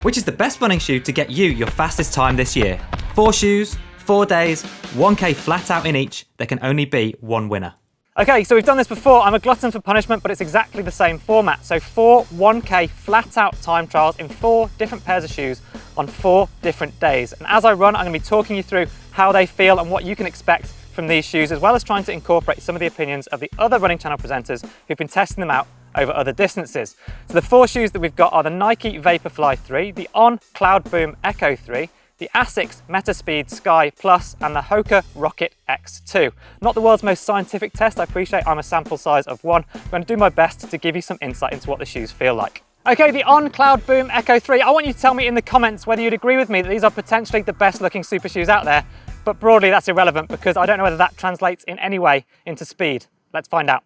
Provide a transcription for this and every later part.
Which is the best running shoe to get you your fastest time this year? 4 shoes, 4 days, 1K flat out in each. There can only be one winner. Okay, so we've done this before. I'm a glutton for punishment, but it's exactly the same format. So 4 1K flat out time trials in 4 different pairs of shoes on 4 different days. And as I run, I'm going to be talking you through how they feel and what you can expect from these shoes, as well as trying to incorporate some of the opinions of the other running channel presenters who've been testing them out over other distances. So the 4 shoes that we've got are the Nike Vaporfly 3, the On Cloudboom Echo 3, the ASICS Metaspeed Sky Plus, and the Hoka Rocket X2. Not the world's most scientific test, I appreciate I'm a sample size of 1. I'm going to do my best to give you some insight into what the shoes feel like. Okay, the On Cloudboom Echo 3, I want you to tell me in the comments whether you'd agree with me that these are potentially the best looking super shoes out there, but broadly that's irrelevant because I don't know whether that translates in any way into speed. Let's find out.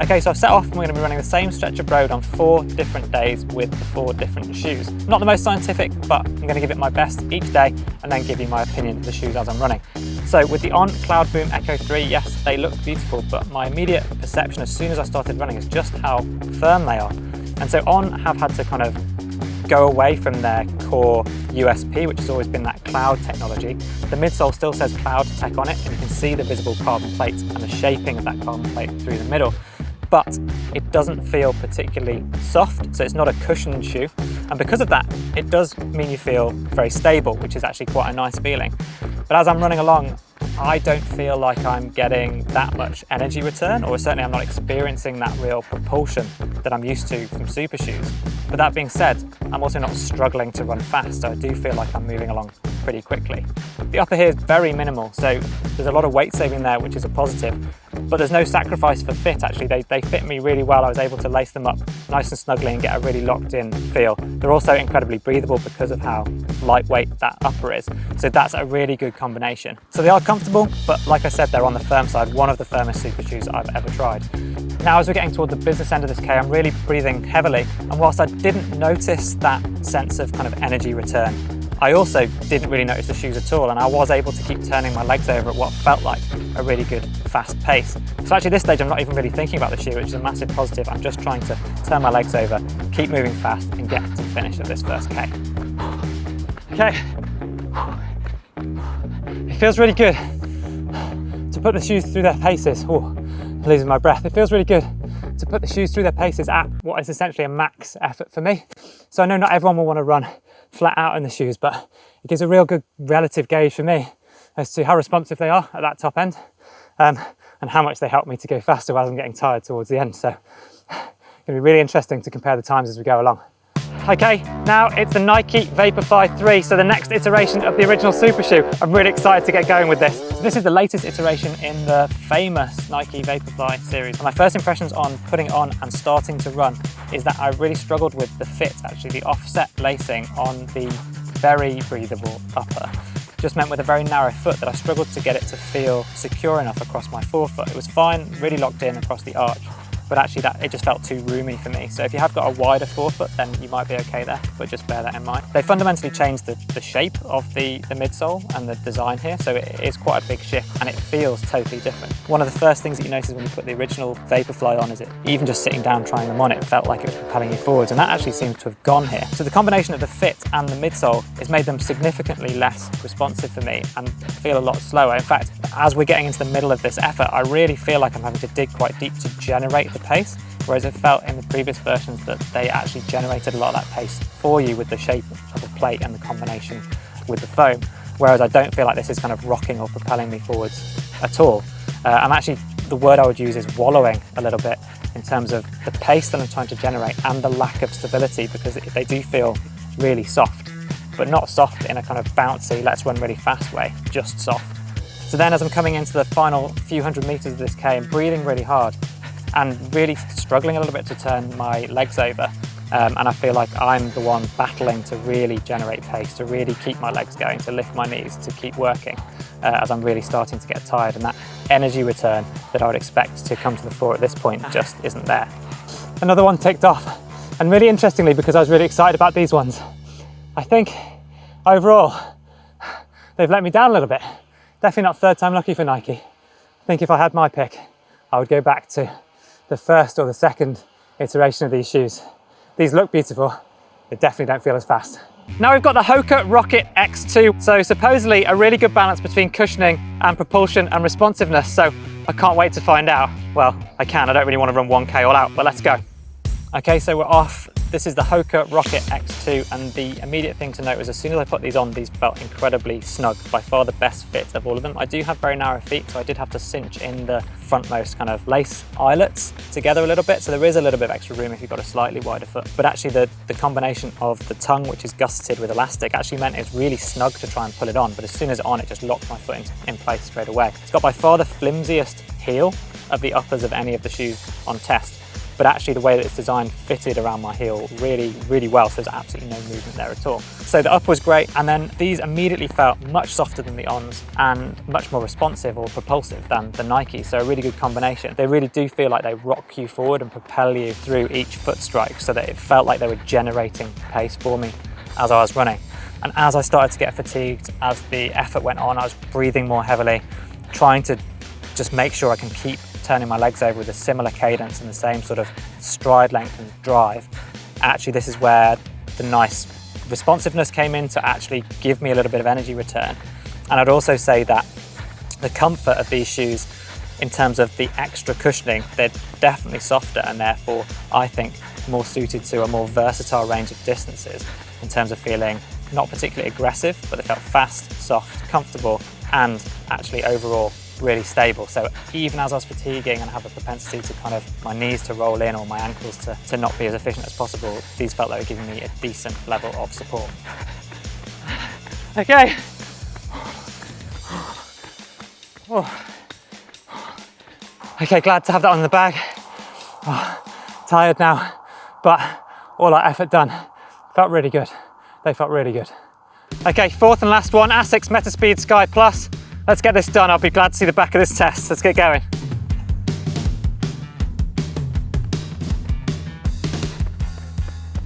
Okay, so I've set off and we're going to be running the same stretch of road on 4 different days with the 4 different shoes. Not the most scientific, but I'm going to give it my best each day and then give you my opinion of the shoes as I'm running. So with the On Cloudboom Echo 3, yes, they look beautiful, but my immediate perception as soon as I started running is just how firm they are. And so On have had to kind of go away from their core USP, which has always been that cloud technology. The midsole still says cloud tech on it, and you can see the visible carbon plate and the shaping of that carbon plate through the middle. But it doesn't feel particularly soft, so it's not a cushioned shoe. And because of that, it does mean you feel very stable, which is actually quite a nice feeling. But as I'm running along, I don't feel like I'm getting that much energy return, or certainly I'm not experiencing that real propulsion that I'm used to from super shoes. But that being said, I'm also not struggling to run fast, so I do feel like I'm moving along pretty quickly. The upper here is very minimal, so there's a lot of weight saving there, which is a positive, but there's no sacrifice for fit actually. They fit me really well. I was able to lace them up nice and snugly and get a really locked in feel. They're also incredibly breathable because of how lightweight that upper is, so that's a really good combination. So they are comfortable, but like I said, they're on the firm side, one of the firmest super shoes I've ever tried. Now as we're getting toward the business end of this K, I'm really breathing heavily, and whilst I didn't notice that sense of kind of energy return, I also didn't really notice the shoes at all, and I was able to keep turning my legs over at what felt like a really good fast pace. So actually at this stage I'm not even really thinking about the shoe, which is a massive positive. I'm just trying to turn my legs over, keep moving fast and get to the finish of this first K. Okay, it feels really good to put the shoes through their paces. Oh, I'm losing my breath. It feels really good to put the shoes through their paces at what is essentially a max effort for me. So I know not everyone will want to run flat out in the shoes, but it gives a real good relative gauge for me as to how responsive they are at that top end, and how much they help me to go faster as I'm getting tired towards the end. So it's going to be really interesting to compare the times as we go along. Okay, now it's the Nike Vaporfly 3, so the next iteration of the original super shoe. I'm really excited to get going with this. So this is the latest iteration in the famous Nike Vaporfly series. And my first impressions on putting it on and starting to run is that I really struggled with the fit, actually. The offset lacing on the very breathable upper just meant with a very narrow foot that I struggled to get it to feel secure enough across my forefoot. It was fine, really locked in across the arch, but actually it just felt too roomy for me. So if you have got a wider forefoot, then you might be okay there, but just bear that in mind. They fundamentally changed the shape of the midsole and the design here, so it is quite a big shift and it feels totally different. One of the first things that you notice when you put the original Vaporfly on is it, even just sitting down trying them on, it felt like it was propelling you forwards, and that actually seems to have gone here. So the combination of the fit and the midsole has made them significantly less responsive for me and feel a lot slower. In fact, as we're getting into the middle of this effort, I really feel like I'm having to dig quite deep to generate the pace, whereas it felt in the previous versions that they actually generated a lot of that pace for you with the shape of the plate and the combination with the foam, whereas I don't feel like this is kind of rocking or propelling me forwards at all. I'm actually, the word I would use is wallowing a little bit in terms of the pace that I'm trying to generate and the lack of stability, because they do feel really soft, but not soft in a kind of bouncy, let's run really fast way, just soft. So then as I'm coming into the final few hundred meters of this K, I'm breathing really hard and really struggling a little bit to turn my legs over. And I feel like I'm the one battling to really generate pace, to really keep my legs going, to lift my knees, to keep working as I'm really starting to get tired. And that energy return that I would expect to come to the fore at this point just isn't there. Another one ticked off. And really interestingly, because I was really excited about these ones, I think overall they've let me down a little bit. Definitely not third time lucky for Nike. I think if I had my pick, I would go back to the first or the second iteration of these shoes. These look beautiful, they definitely don't feel as fast. Now we've got the Hoka Rocket X2. So supposedly a really good balance between cushioning and propulsion and responsiveness. So I can't wait to find out. Well, I can, I don't really want to run 1K all out, but let's go. Okay, so we're off. This is the Hoka Rocket X2, and the immediate thing to note was as soon as I put these on, these felt incredibly snug, by far the best fit of all of them. I do have very narrow feet, so I did have to cinch in the frontmost kind of lace eyelets together a little bit, so there is a little bit of extra room if you've got a slightly wider foot. But actually the combination of the tongue, which is gusseted with elastic, actually meant it's really snug to try and pull it on, but as soon as it's on, it just locked my foot in place straight away. It's got by far the flimsiest heel of the uppers of any of the shoes on test. But actually the way that it's designed fitted around my heel really, really well, so there's absolutely no movement there at all. So the upper was great, and then these immediately felt much softer than the Ons and much more responsive or propulsive than the Nike, so a really good combination. They really do feel like they rock you forward and propel you through each foot strike, so that it felt like they were generating pace for me as I was running. And as I started to get fatigued, as the effort went on, I was breathing more heavily, trying to just make sure I can keep turning my legs over with a similar cadence and the same sort of stride length and drive. Actually, this is where the nice responsiveness came in to actually give me a little bit of energy return. And I'd also say that the comfort of these shoes, in terms of the extra cushioning, they're definitely softer and therefore I think more suited to a more versatile range of distances in terms of feeling not particularly aggressive, but they felt fast, soft, comfortable, and actually overall really stable. So even as I was fatiguing and have a propensity to kind of my knees to roll in or my ankles to not be as efficient as possible, these felt like they were giving me a decent level of support. Okay. Okay, glad to have that on the bag. Tired now, but all our effort done. Felt really good. They felt really good. Okay, fourth and last one, ASICS Metaspeed Sky Plus. Let's get this done. I'll be glad to see the back of this test. Let's get going.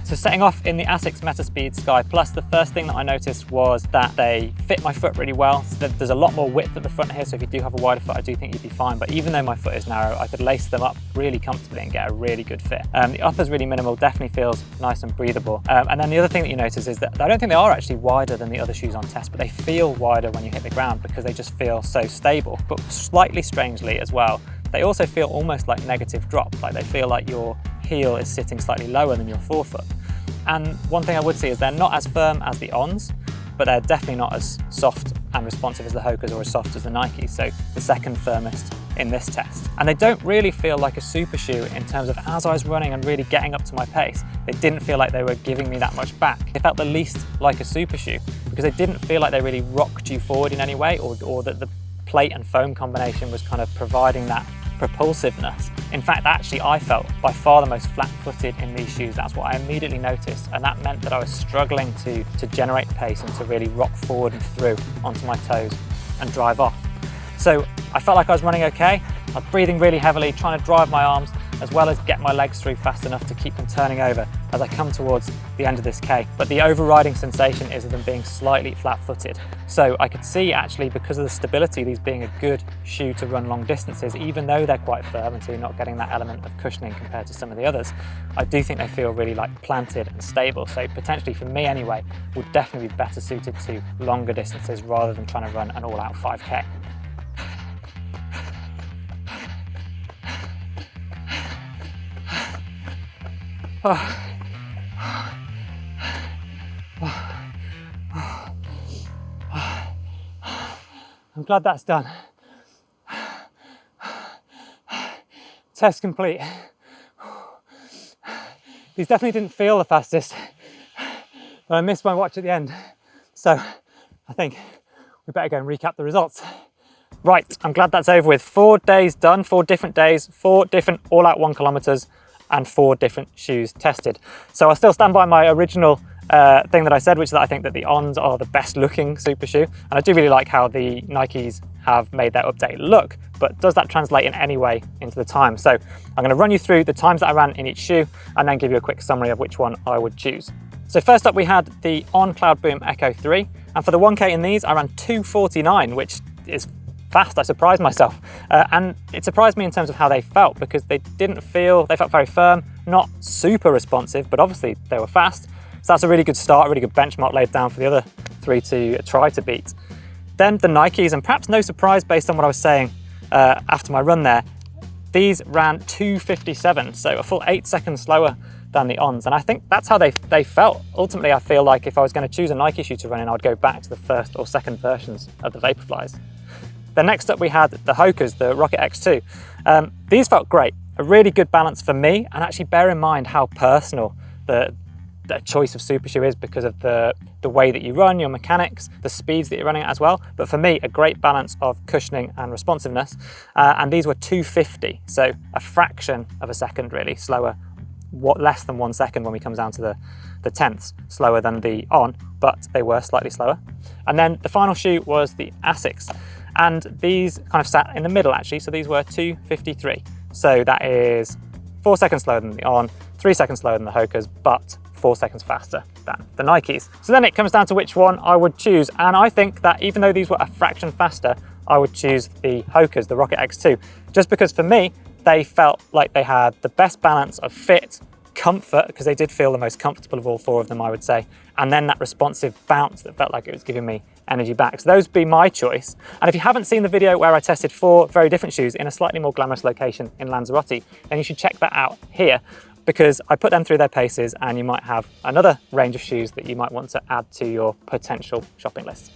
So setting off in the ASICS Metaspeed Sky Plus, the first thing that I noticed was that they fit my foot really well. So there's a lot more width at the front here, so if you do have a wider foot, I do think you'd be fine. But even though my foot is narrow, I could lace them up really comfortably and get a really good fit. The upper's really minimal, definitely feels nice and breathable. And then the other thing that you notice is that I don't think they are actually wider than the other shoes on test, but they feel wider when you hit the ground because they just feel so stable. But slightly strangely as well, they also feel almost like negative drop, like they feel like your heel is sitting slightly lower than your forefoot. And one thing I would say is they're not as firm as the Ons, but they're definitely not as soft and responsive as the Hokas or as soft as the Nikes, so the second firmest in this test. And they don't really feel like a super shoe in terms of as I was running and really getting up to my pace, they didn't feel like they were giving me that much back. They felt the least like a super shoe because they didn't feel like they really rocked you forward in any way, or that the plate and foam combination was kind of providing that propulsiveness. In fact, actually, I felt by far the most flat-footed in these shoes. That's what I immediately noticed, and that meant that I was struggling to generate pace and to really rock forward and through onto my toes and drive off. So I felt like I was running okay. I was breathing really heavily, trying to drive my arms, as well as get my legs through fast enough to keep them turning over as I come towards the end of this K. But the overriding sensation is of them being slightly flat-footed. So I could see actually, because of the stability, these being a good shoe to run long distances, even though they're quite firm and so you're not getting that element of cushioning compared to some of the others. I do think they feel really like planted and stable. So potentially for me anyway, would definitely be better suited to longer distances rather than trying to run an all-out 5K. I'm glad that's done. Test complete. These definitely didn't feel the fastest, but I missed my watch at the end. So I think we better go and recap the results. Right, I'm glad that's over with. 4 days done, 4 different days, 4 different all-out 1 kilometers, and 4 different shoes tested. So I still stand by my original thing that I said, which is that I think that the Ons are the best looking super shoe. And I do really like how the Nikes have made their update look, but does that translate in any way into the time? So I'm gonna run you through the times that I ran in each shoe and then give you a quick summary of which one I would choose. So first up we had the On Cloudboom Echo 3. And for the 1K in these, I ran 2:49, which is fast. I surprised myself. And it surprised me in terms of how they felt, because they felt very firm, not super responsive, but obviously they were fast. So that's a really good start, really good benchmark laid down for the other 3 to try to beat. Then the Nikes, and perhaps no surprise based on what I was saying after my run there, these ran 2:57, so a full 8 seconds slower than the Ons, and I think that's how they felt. Ultimately, I feel like if I was going to choose a Nike shoe to run in, I'd go back to the first or second versions of the Vaporflies. Then next up we had the Hokas, the Rocket X2. These felt great, a really good balance for me, and actually bear in mind how personal the choice of super shoe is because of the way that you run, your mechanics, the speeds that you're running at as well. But for me, a great balance of cushioning and responsiveness. And these were 250, so a fraction of a second really slower, less than 1 second when we come down to the tenths, slower than the On, but they were slightly slower. And then the final shoe was the ASICS. And these kind of sat in the middle actually, so these were 253. So that is 4 seconds slower than the On, 3 seconds slower than the Hokas, but 4 seconds faster than the Nikes. So then it comes down to which one I would choose. And I think that even though these were a fraction faster, I would choose the Hokas, the Rocket X2, just because for me, they felt like they had the best balance of fit, comfort, because they did feel the most comfortable of all 4 of them, I would say, and then that responsive bounce that felt like it was giving me energy back. So those would be my choice. And if you haven't seen the video where I tested 4 very different shoes in a slightly more glamorous location in Lanzarote, then you should check that out here, because I put them through their paces, and you might have another range of shoes that you might want to add to your potential shopping list.